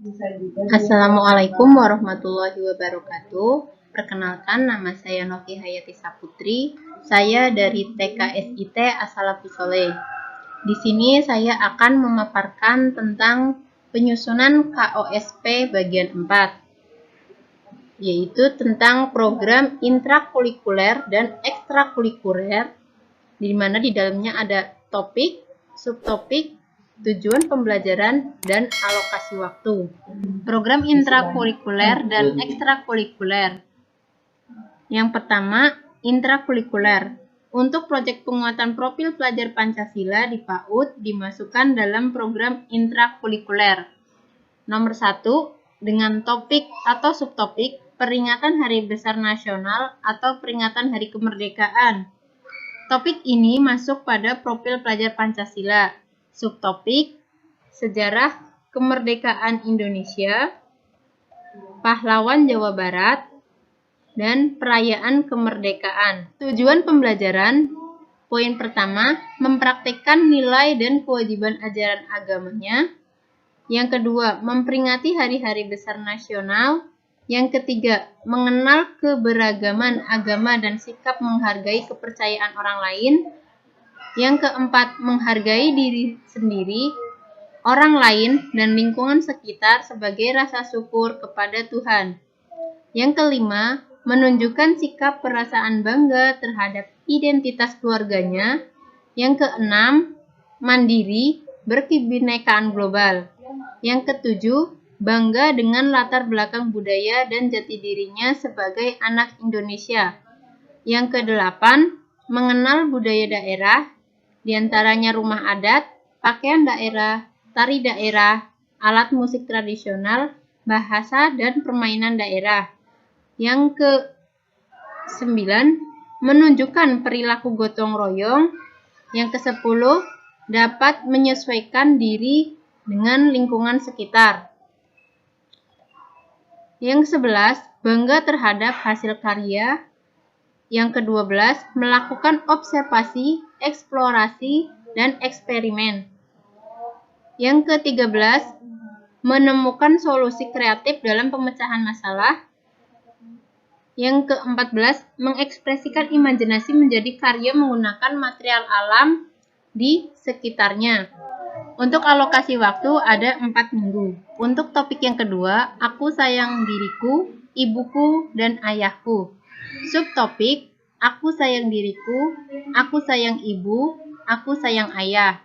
Assalamualaikum warahmatullahi wabarakatuh. Perkenalkan, nama saya Novi Hayati Saputri. Saya dari TKSIT As-Salafus Sholeh. Di sini saya akan memaparkan tentang penyusunan KOSP bagian 4, yaitu tentang program intrakurikuler dan ekstrakurikuler, di mana di dalamnya ada topik, subtopik, tujuan pembelajaran, dan alokasi waktu. Program intrakurikuler dan ekstrakurikuler. Yang pertama, intrakurikuler. Untuk proyek penguatan profil pelajar Pancasila di PAUD dimasukkan dalam program intrakurikuler. Nomor 1, dengan topik atau subtopik peringatan Hari Besar Nasional atau peringatan Hari Kemerdekaan. Topik ini masuk pada profil pelajar Pancasila. Subtopik, sejarah kemerdekaan Indonesia, pahlawan Jawa Barat, dan perayaan kemerdekaan. Tujuan pembelajaran, poin pertama, mempraktikkan nilai dan kewajiban ajaran agamanya. Yang kedua, memperingati hari-hari besar nasional. Yang ketiga, mengenal keberagaman agama dan sikap menghargai kepercayaan orang lain. Yang keempat, menghargai diri sendiri, orang lain, dan lingkungan sekitar sebagai rasa syukur kepada Tuhan. Yang kelima, menunjukkan sikap perasaan bangga terhadap identitas keluarganya. Yang keenam, mandiri, berkebinekaan global. Yang ketujuh, bangga dengan latar belakang budaya dan jati dirinya sebagai anak Indonesia. Yang kedelapan, mengenal budaya daerah, diantaranya rumah adat, pakaian daerah, tari daerah, alat musik tradisional, bahasa, dan permainan daerah. Yang ke-9, menunjukkan perilaku gotong royong. Yang ke-10, dapat menyesuaikan diri dengan lingkungan sekitar. Yang ke-11, bangga terhadap hasil karya. Yang ke-12, melakukan observasi, eksplorasi, dan eksperimen. Yang ke-13, menemukan solusi kreatif dalam pemecahan masalah. Yang ke-14, mengekspresikan imajinasi menjadi karya menggunakan material alam di sekitarnya. Untuk alokasi waktu ada 4 minggu. Untuk topik yang kedua, aku sayang diriku, ibuku, dan ayahku. Subtopik, aku sayang diriku, aku sayang ibu, aku sayang ayah.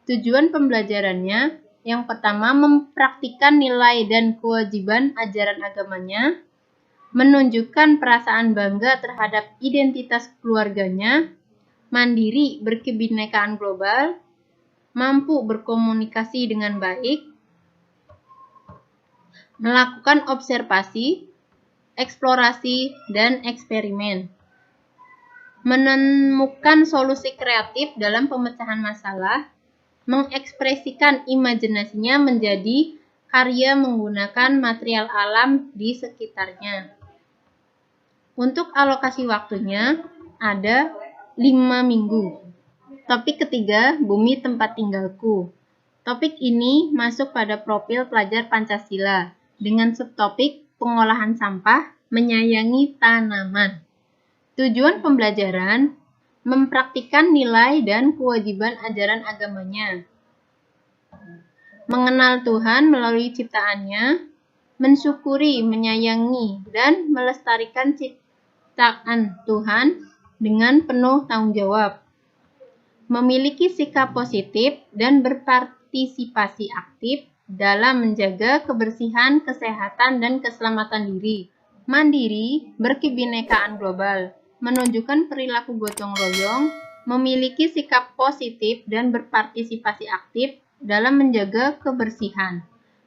Tujuan pembelajarannya, yang pertama, mempraktikkan nilai dan kewajiban ajaran agamanya, menunjukkan perasaan bangga terhadap identitas keluarganya, mandiri, berkebinekaan global, mampu berkomunikasi dengan baik, melakukan observasi, eksplorasi, dan eksperimen, menemukan solusi kreatif dalam pemecahan masalah, mengekspresikan imajinasinya menjadi karya menggunakan material alam di sekitarnya. Untuk alokasi waktunya ada 5 minggu. Topik ketiga, bumi tempat tinggalku. Topik ini masuk pada profil pelajar Pancasila dengan subtopik pengolahan sampah, menyayangi tanaman. Tujuan pembelajaran, mempraktikkan nilai dan kewajiban ajaran agamanya, mengenal Tuhan melalui ciptaannya, mensyukuri, menyayangi, dan melestarikan ciptaan Tuhan dengan penuh tanggung jawab, memiliki sikap positif dan berpartisipasi aktif dalam menjaga kebersihan, kesehatan, dan keselamatan diri, mandiri, berkebinekaan global, menunjukkan perilaku gotong royong, memiliki sikap positif dan berpartisipasi aktif dalam menjaga kebersihan,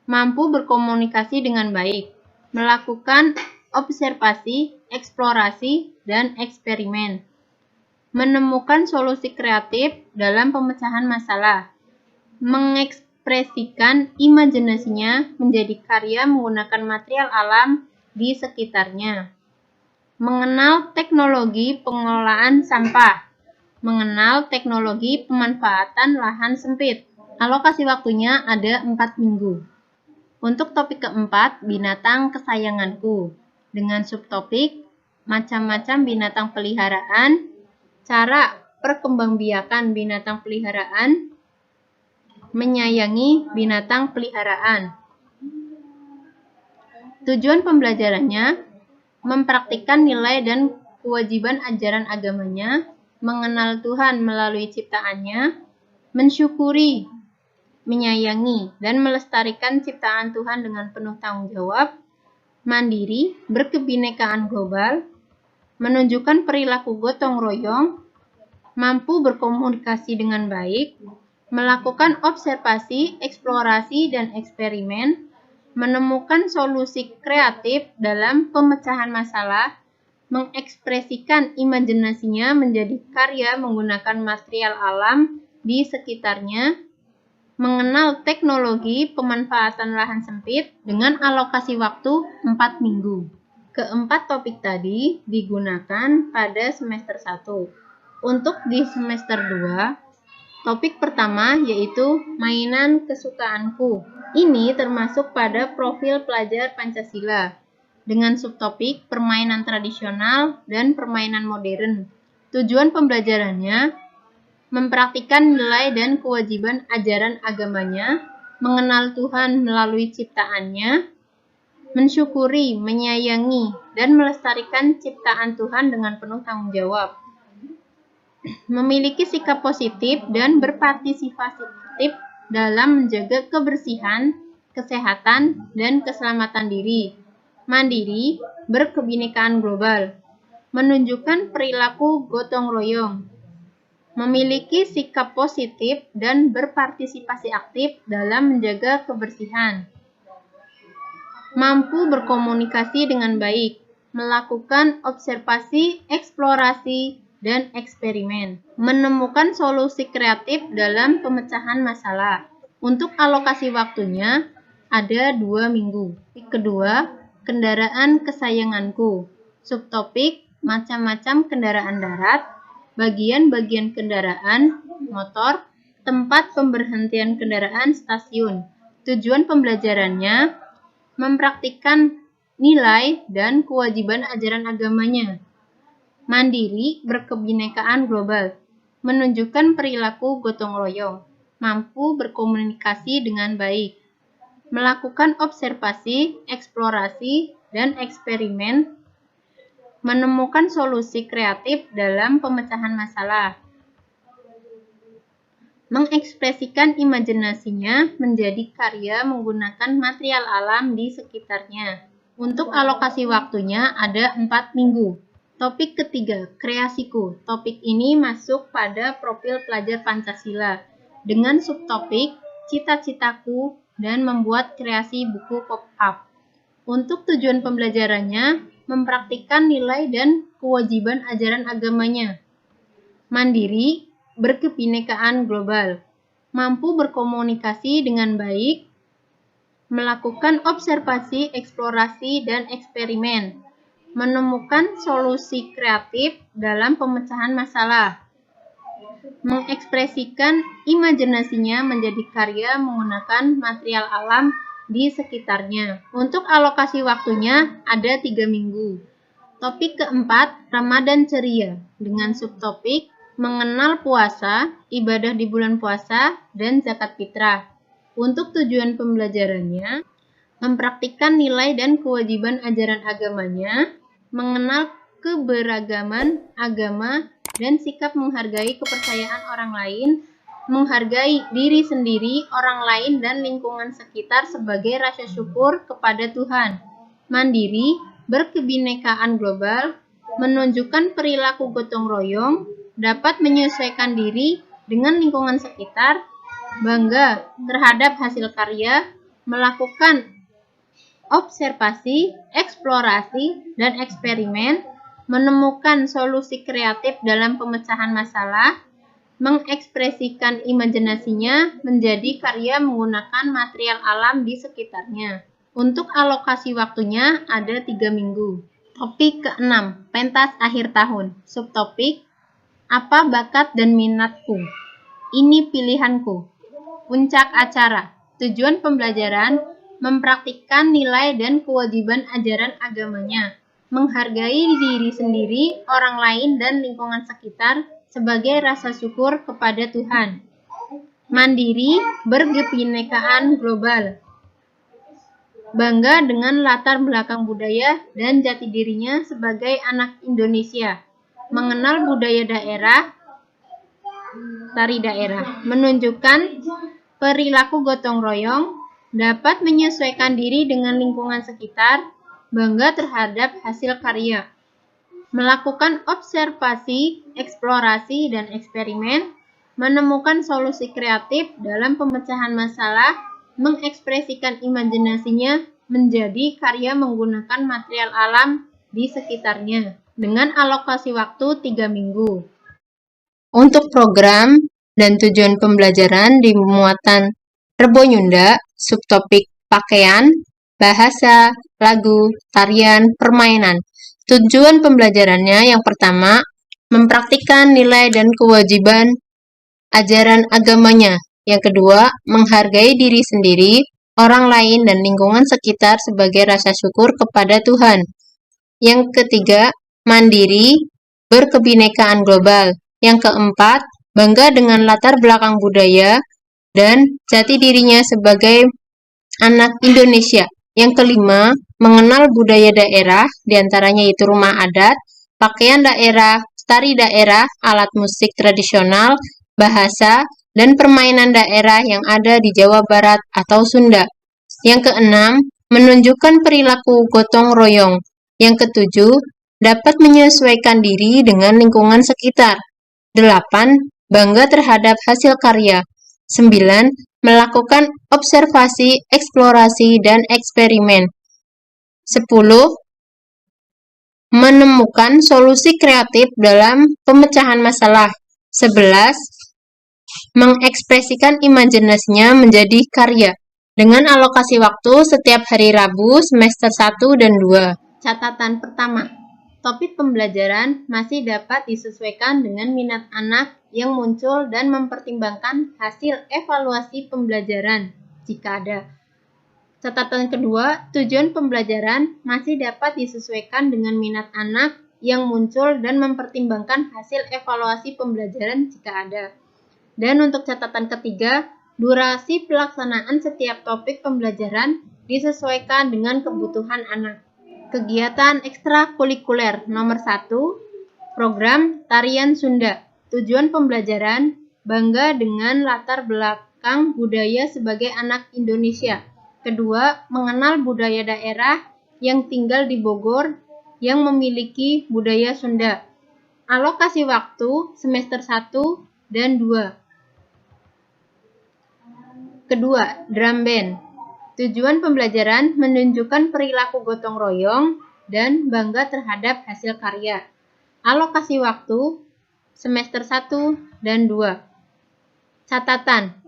mampu berkomunikasi dengan baik, melakukan observasi, eksplorasi, dan eksperimen, menemukan solusi kreatif dalam pemecahan masalah, mengekspresikan imajinasinya menjadi karya menggunakan material alam di sekitarnya, mengenal teknologi pengolahan sampah, mengenal teknologi pemanfaatan lahan sempit. Alokasi waktunya ada 4 minggu. Untuk topik keempat, binatang kesayanganku. Dengan subtopik, macam-macam binatang peliharaan, cara perkembangbiakan binatang peliharaan, menyayangi binatang peliharaan. Tujuan pembelajarannya, mempraktikkan nilai dan kewajiban ajaran agamanya, mengenal Tuhan melalui ciptaannya, mensyukuri, menyayangi, dan melestarikan ciptaan Tuhan dengan penuh tanggung jawab, mandiri, berkebinekaan global, menunjukkan perilaku gotong royong, mampu berkomunikasi dengan baik, melakukan observasi, eksplorasi, dan eksperimen, menemukan solusi kreatif dalam pemecahan masalah, mengekspresikan imajinasinya menjadi karya menggunakan material alam di sekitarnya, mengenal teknologi pemanfaatan lahan sempit dengan alokasi waktu 4 minggu. Keempat topik tadi digunakan pada semester 1. Untuk di semester 2, topik pertama yaitu mainan kesukaanku. Ini termasuk pada profil pelajar Pancasila dengan subtopik permainan tradisional dan permainan modern. Tujuan pembelajarannya, mempraktikkan nilai dan kewajiban ajaran agamanya, mengenal Tuhan melalui ciptaannya, mensyukuri, menyayangi, dan melestarikan ciptaan Tuhan dengan penuh tanggung jawab. Memiliki sikap positif dan berpartisipasi aktif dalam menjaga kebersihan, kesehatan, dan keselamatan diri. Mandiri, berkebinekaan global. Menunjukkan perilaku gotong royong. Memiliki sikap positif dan berpartisipasi aktif dalam menjaga kebersihan. Mampu berkomunikasi dengan baik. Melakukan observasi, eksplorasi, dan eksperimen, menemukan solusi kreatif dalam pemecahan masalah. Untuk alokasi waktunya ada 2 minggu. Kedua, kendaraan kesayanganku. Subtopik, macam-macam kendaraan darat, bagian-bagian kendaraan, motor, tempat pemberhentian kendaraan, stasiun. Tujuan pembelajarannya, mempraktikkan nilai dan kewajiban ajaran agamanya. Mandiri, berkebinekaan global, menunjukkan perilaku gotong royong, mampu berkomunikasi dengan baik, melakukan observasi, eksplorasi, dan eksperimen, menemukan solusi kreatif dalam pemecahan masalah, mengekspresikan imajinasinya menjadi karya menggunakan material alam di sekitarnya. Untuk alokasi waktunya ada 4 minggu. Topik ketiga, kreasiku. Topik ini masuk pada profil pelajar Pancasila dengan subtopik cita-citaku dan membuat kreasi buku pop-up. Untuk tujuan pembelajarannya, mempraktikkan nilai dan kewajiban ajaran agamanya. Mandiri, berkebinekaan global, mampu berkomunikasi dengan baik, melakukan observasi, eksplorasi, dan eksperimen, menemukan solusi kreatif dalam pemecahan masalah, mengekspresikan imajinasinya menjadi karya menggunakan material alam di sekitarnya. Untuk alokasi waktunya ada 3 minggu. Topik keempat, Ramadan ceria, dengan subtopik mengenal puasa, ibadah di bulan puasa, dan zakat fitrah. Untuk tujuan pembelajarannya, mempraktikkan nilai dan kewajiban ajaran agamanya, mengenal keberagaman agama, dan sikap menghargai kepercayaan orang lain, menghargai diri sendiri, orang lain, dan lingkungan sekitar sebagai rasa syukur kepada Tuhan. Mandiri, berkebinekaan global, menunjukkan perilaku gotong royong, dapat menyesuaikan diri dengan lingkungan sekitar, bangga terhadap hasil karya, melakukan observasi, eksplorasi, dan eksperimen, menemukan solusi kreatif dalam pemecahan masalah, mengekspresikan imajinasinya menjadi karya menggunakan material alam di sekitarnya. Untuk alokasi waktunya ada 3 minggu. Topik ke-6, pentas akhir tahun. Subtopik, apa bakat dan minatku? Ini pilihanku. Puncak acara. Tujuan pembelajaran, mempraktikkan nilai dan kewajiban ajaran agamanya, menghargai diri sendiri, orang lain, dan lingkungan sekitar sebagai rasa syukur kepada Tuhan. Mandiri, berkebinekaan global. Bangga dengan latar belakang budaya dan jati dirinya sebagai anak Indonesia. Mengenal budaya daerah, tari daerah, menunjukkan perilaku gotong royong, dapat menyesuaikan diri dengan lingkungan sekitar, bangga terhadap hasil karya, melakukan observasi, eksplorasi, dan eksperimen, menemukan solusi kreatif dalam pemecahan masalah, mengekspresikan imajinasinya menjadi karya menggunakan material alam di sekitarnya, dengan alokasi waktu 3 minggu. Untuk program dan tujuan pembelajaran di muatan Rebo Nyunda, subtopik pakaian, bahasa, lagu, tarian, permainan. Tujuan pembelajarannya yang pertama, mempraktikkan nilai dan kewajiban ajaran agamanya. Yang kedua, menghargai diri sendiri, orang lain, dan lingkungan sekitar sebagai rasa syukur kepada Tuhan. Yang ketiga, mandiri, berkebinekaan global. Yang keempat, bangga dengan latar belakang budaya dan jati dirinya sebagai anak Indonesia. Yang kelima, mengenal budaya daerah, diantaranya itu rumah adat, pakaian daerah, tari daerah, alat musik tradisional, bahasa, dan permainan daerah yang ada di Jawa Barat atau Sunda. Yang keenam, menunjukkan perilaku gotong royong. Yang ketujuh, dapat menyesuaikan diri dengan lingkungan sekitar. 8. Bangga terhadap hasil karya. 9. Melakukan observasi, eksplorasi, dan eksperimen. 10. Menemukan solusi kreatif dalam pemecahan masalah. 11. Mengekspresikan imajinasinya menjadi karya. Dengan alokasi waktu setiap hari Rabu semester 1 dan 2. Catatan pertama. Topik pembelajaran masih dapat disesuaikan dengan minat anak yang muncul dan mempertimbangkan hasil evaluasi pembelajaran jika ada. Catatan kedua, tujuan pembelajaran masih dapat disesuaikan dengan minat anak yang muncul dan mempertimbangkan hasil evaluasi pembelajaran jika ada. Dan untuk catatan ketiga, durasi pelaksanaan setiap topik pembelajaran disesuaikan dengan kebutuhan anak. Kegiatan ekstrakurikuler nomor 1, program tarian Sunda. Tujuan pembelajaran, bangga dengan latar belakang budaya sebagai anak Indonesia. Kedua, mengenal budaya daerah yang tinggal di Bogor yang memiliki budaya Sunda. Alokasi waktu semester 1 dan 2. Kedua, drum band. Tujuan pembelajaran menunjukkan perilaku gotong royong dan bangga terhadap hasil karya. Alokasi waktu semester 1 dan 2. Catatan.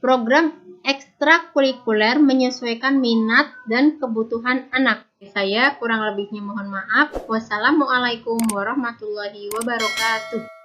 Program ekstrakurikuler menyesuaikan minat dan kebutuhan anak. Saya kurang lebihnya mohon maaf. Wassalamualaikum warahmatullahi wabarakatuh.